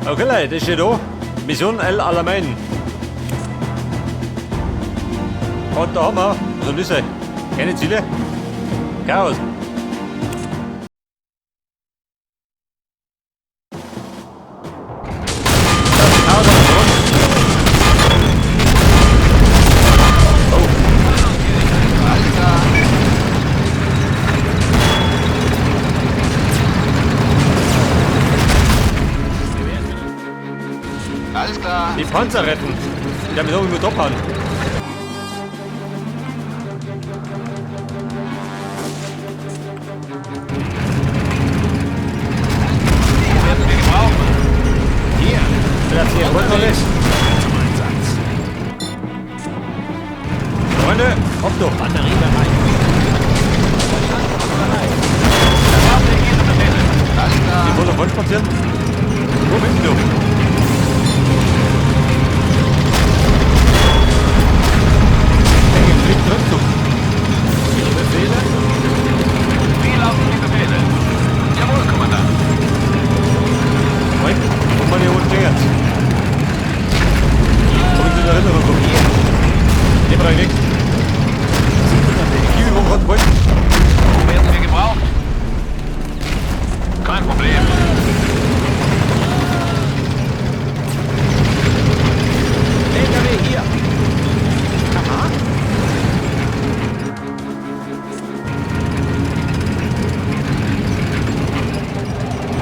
Okay, Leute, das steht da. Mission El Alamein. Und da haben wir, was soll das sein? Keine Ziele? Chaos. Alles klar. Die Panzer retten. Die haben mich irgendwie mit abhauen. Die werden wir gebrauchen. Hier. Vielleicht hier runter. Freunde, auf doch. Batterie bereit. Alles klar. Die wollen nach vorne spazieren. Wo bist du? Fliegt Rückzug. Ihre Befehle? Wie lauten die Befehle? Jawohl, Kommandant. Moment, guck mal hier unten jetzt. Komm in die Erinnerung. Nehmen wir weg. Die Übung hat wohl. Wo werden wir gebraucht? Kein Problem. LKW hier. Aha.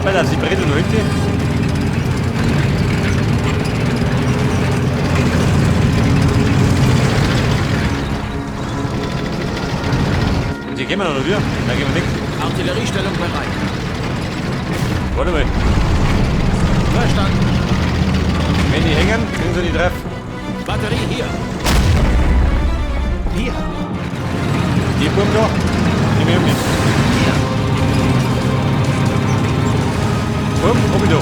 Alter, sie brennen nur hinten. Sie gehen wir noch wieder? Da gehen wir nicht. Artilleriestellung bereit. Warte mal. Verstanden. Wenn die hängen, kriegen sie die Treff. Batterie hier. Hier. Die Burm da. Die mir mit. Hier. Burm, oben da.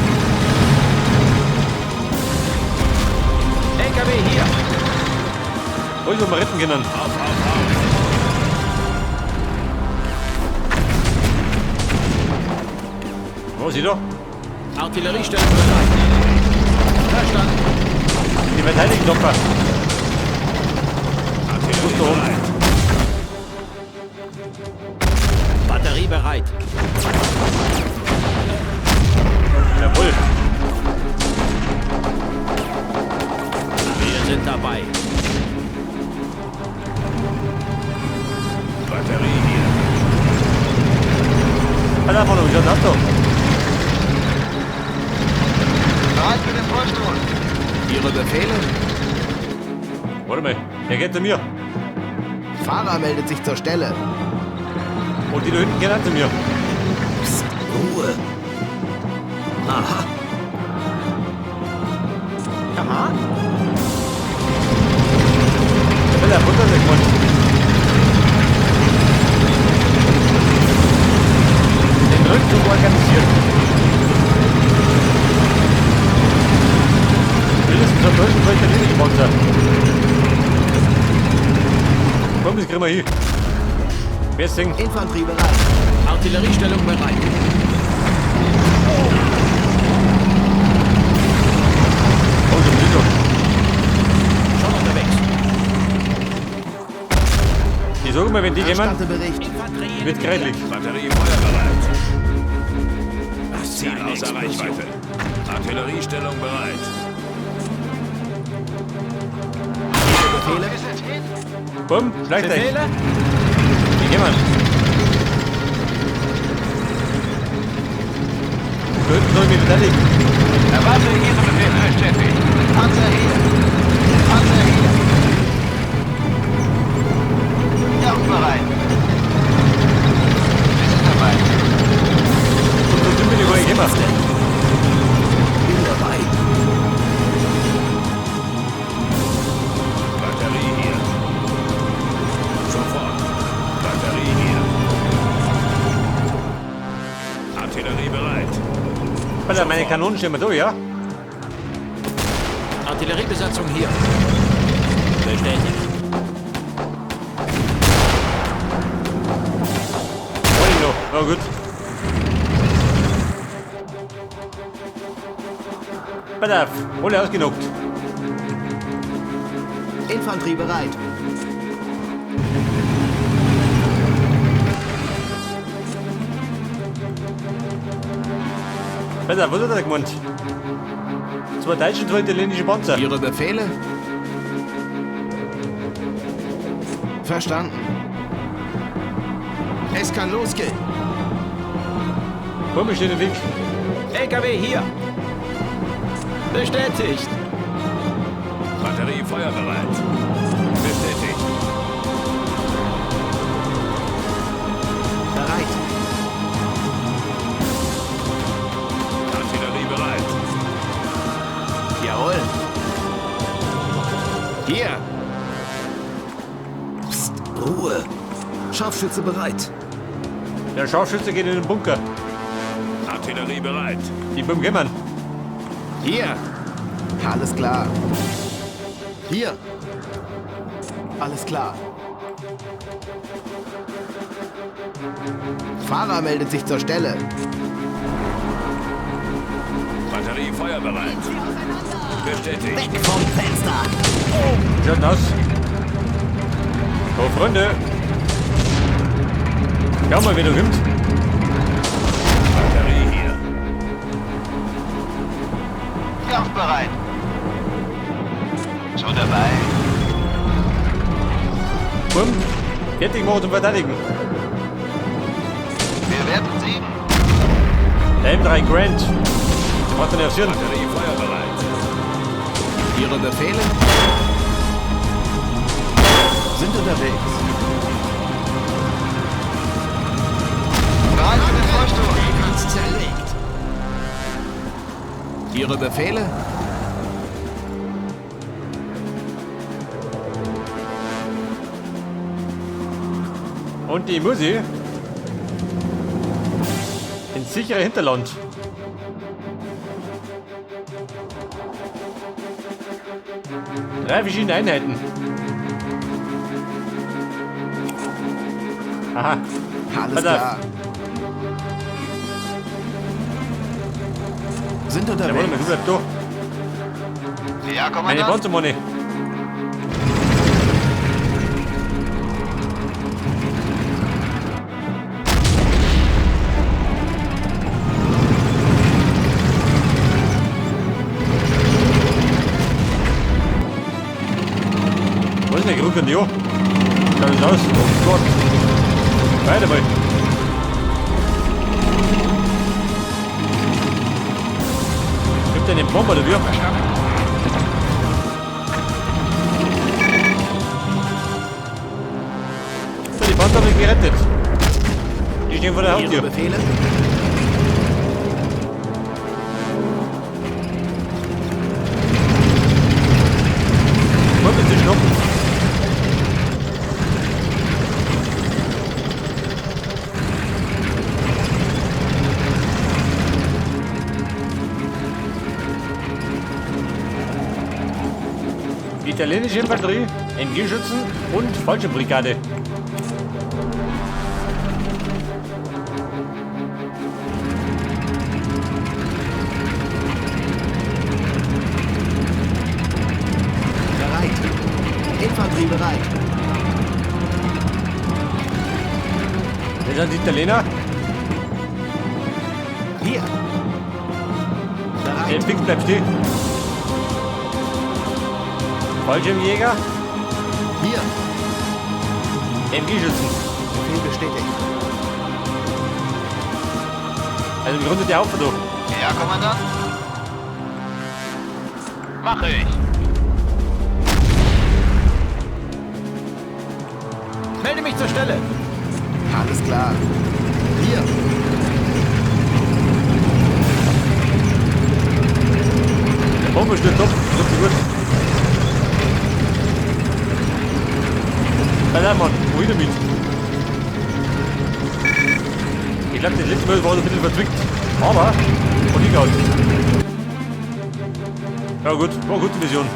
LKW hier. Wo ich mal retten können. Wo sie da? Artilleriestellung bereit. Verstanden. Die verteidigen Doktor. Muss da oben. Batterie bereit. Jawohl. Wir sind dabei. Batterie hier. Alter, von uns, das hast du. Bereit für den Vorstoß. Ihre Befehle? Warte mal, der geht zu mir. Fahrer meldet sich zur Stelle. Und die da hinten gehen auch zu mir. Psst, Ruhe. Aha. Aha. Der will ja runter sich wollen. Den Rückzug organisiert. Mindestens am deutschen soll ich den nicht gebaut sein. Komm, das kriegen wir hier. Besting. Infanterie bereit. Artilleriestellung bereit. Oh, zum Blick. Schon unterwegs. Ich sage mal, wenn die jemand Erstatte Bericht. Infanterie. wird kreidlich. Batterie feuerbereit. Das Ziel außer Reichweite. Artilleriestellung bereit. Befehle? Bumm, schleicht euch. Befehle? Wie jemand. Könnten soll mich beteiligen. Erwarte Ihre Befehle, Steffi. Panzer hier. Panzer hier. Ja, bereit. Wir sind dabei. Und so sind wir die wohl gemacht. Bin dabei. Batterie hier. Sofort. Batterie hier. Artillerie bereit. Alter, meine Kanonen stehen wir da, ja? Artilleriebesatzung hier. Bestätigt. Wollte ich noch. Na gut. Pass auf, alle ausgenockt. Infanterie bereit. Pass auf, was hat er gemeint? 2 deutsche und 2 italienische Panzer. Ihre Befehle? Verstanden. Es kann losgehen. Komm, wir stehen im Weg. LKW hier. Bestätigt. Batterie feuerbereit. Bestätigt. Bereit. Artillerie bereit. Jawohl. Hier. Psst, Ruhe. Scharfschütze bereit. Der Scharfschütze geht in den Bunker. Artillerie bereit. Die Böhm kümmern. Hier. Alles klar. Hier. Alles klar. Fahrer meldet sich zur Stelle. Batterie feuerbereit. Bestätigt. Weg vom Fenster. Schaut aus. So, Freunde. Schau mal, wie du kommst. Batterie hier. Kampfbereit. Schon dabei. Bumm. Fertig machen und verteidigen. Wir werden siegen. Der M3 Grand. Macht den Erschirren. Batterie feuerbereit. Ihre Befehle? Sind unterwegs. Bereit für den Vorstoß. Zerlegt. Ihre Befehle? Und die Musi ins sichere Hinterland. Drei verschiedene Einheiten. Aha. Alles Pass auf. klar. Sind Ja, warte mal, unterwegs. du bleibst da. Ja, Meine Kommandant. Panzermoney. Wo ist denn der genug an die Uhr? Schau das aus. Oh Gott. Weiter mal. Gibt denn den Bomber oder wie? So, die Panzer habe ich gerettet. Die stehen vor der Ihre Haustür. Befehle? Komm, jetzt ist schnuppen. Italienische Infanterie, MG-Schützen und Fallschirmbrigade. Bereit. Infanterie bereit. Das sind die Italiener. Hier. Der Bereit. Fix bleibt stehen. Fallschirmjäger, Hier. MG-Schützen. Befehl bestätigt. Also im Grunde der Hauptversuch. Ja, Kommandant. Mache ich. Melde mich zur Stelle. Alles klar. Hier. Der Bombe steht top. Richtig gut. Alter Mann, wohin damit? Ich glaube, das letzte Mal war es ein bisschen verzwickt. Aber, von ich aus. Ja gut, war eine gute Mission.